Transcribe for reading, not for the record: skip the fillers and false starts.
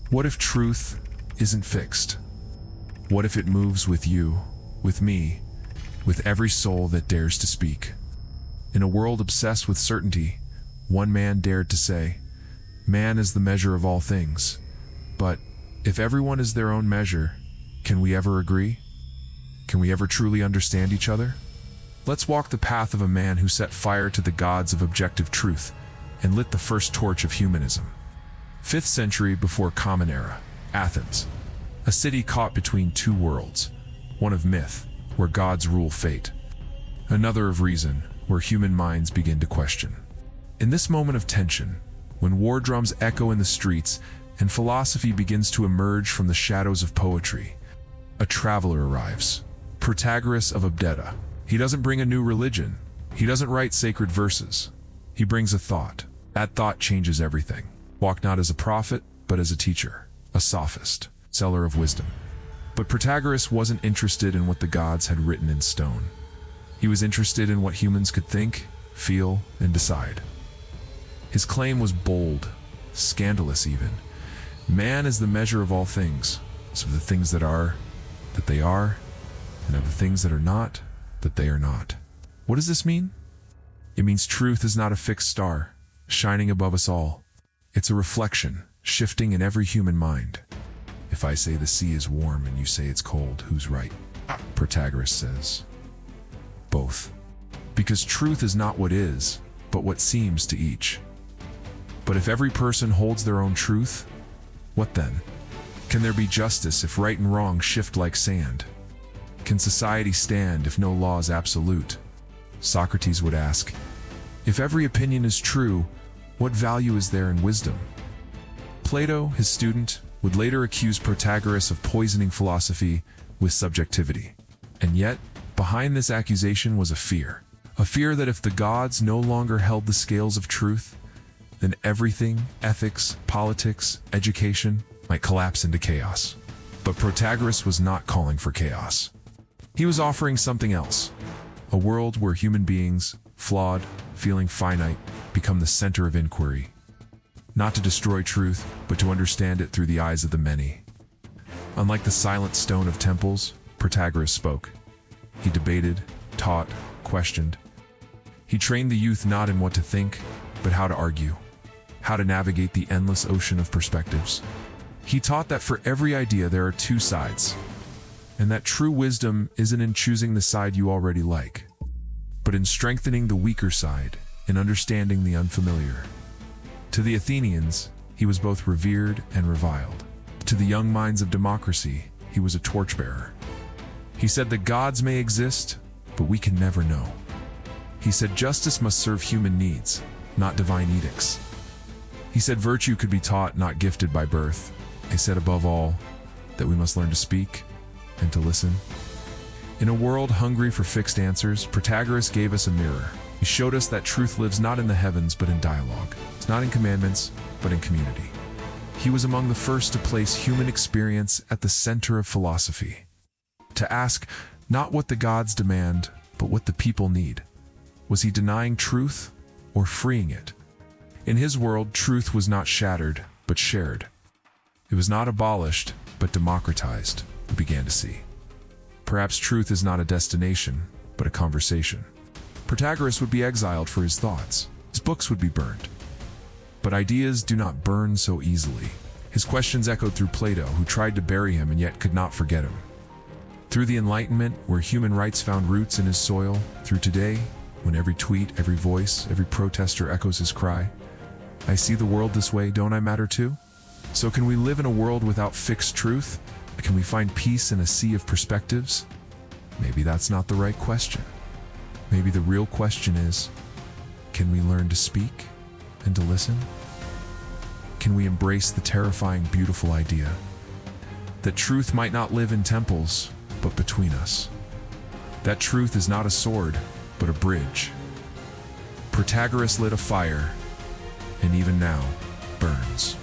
What if truth isn't fixed? What if it moves with you, with me, with every soul that dares to speak? In a world obsessed with certainty, one man dared to say, "Man is the measure of all things." But if everyone is their own measure, can we ever agree? Can we ever truly understand each other? Let's walk the path of a man who set fire to the gods of objective truth and lit the first torch of humanism. 5th century before Common Era, Athens, a city caught between two worlds, one of myth, where gods rule fate, another of reason, where human minds begin to question. In this moment of tension, when war drums echo in the streets and philosophy begins to emerge from the shadows of poetry, a traveler arrives, Protagoras of Abdera. He doesn't bring a new religion. He doesn't write sacred verses. He brings a thought. That thought changes everything. Walk not as a prophet, but as a teacher, a sophist, seller of wisdom. But Protagoras wasn't interested in what the gods had written in stone. He was interested in what humans could think, feel, and decide. His claim was bold, scandalous even. Man is the measure of all things, so of the things that they are, and of the things that are not, that they are not. What does this mean? It means truth is not a fixed star, shining above us all. It's a reflection, shifting in every human mind. If I say the sea is warm and you say it's cold, who's right? Protagoras says, both. Because truth is not what is, but what seems to each. But if every person holds their own truth, what then? Can there be justice if right and wrong shift like sand? Can society stand if no law is absolute? Socrates would ask, if every opinion is true, what value is there in wisdom? Plato, his student, would later accuse Protagoras of poisoning philosophy with subjectivity. And yet, behind this accusation was a fear that if the gods no longer held the scales of truth, then everything, ethics, politics, education, might collapse into chaos. But Protagoras was not calling for chaos. He was offering something else, a world where human beings, flawed, feeling finite, become the center of inquiry. Not to destroy truth, but to understand it through the eyes of the many. Unlike the silent stone of temples, Protagoras spoke. He debated, taught, questioned. He trained the youth not in what to think, but how to argue, how to navigate the endless ocean of perspectives. He taught that for every idea there are two sides, and that true wisdom isn't in choosing the side you already like, but in strengthening the weaker side, in understanding the unfamiliar. To the Athenians, he was both revered and reviled. To the young minds of democracy, he was a torchbearer. He said the gods may exist, but we can never know. He said justice must serve human needs, not divine edicts. He said virtue could be taught, not gifted by birth. He said above all, that we must learn to speak and to listen. In a world hungry for fixed answers, Protagoras gave us a mirror. He showed us that truth lives not in the heavens, but in dialogue. It's not in commandments, but in community. He was among the first to place human experience at the center of philosophy. To ask not what the gods demand, but what the people need. Was he denying truth or freeing it? In his world, truth was not shattered, but shared. It was not abolished, but democratized, we began to see. Perhaps truth is not a destination, but a conversation. Protagoras would be exiled for his thoughts. His books would be burned. But ideas do not burn so easily. His questions echoed through Plato, who tried to bury him and yet could not forget him. Through the Enlightenment, where human rights found roots in his soil, through today, when every tweet, every voice, every protester echoes his cry, I see the world this way, don't I matter too? So can we live in a world without fixed truth? Can we find peace in a sea of perspectives? Maybe that's not the right question. Maybe the real question is, can we learn to speak and to listen? Can we embrace the terrifying, beautiful idea that truth might not live in temples, but between us? That truth is not a sword, but a bridge. Protagoras lit a fire, and even now burns.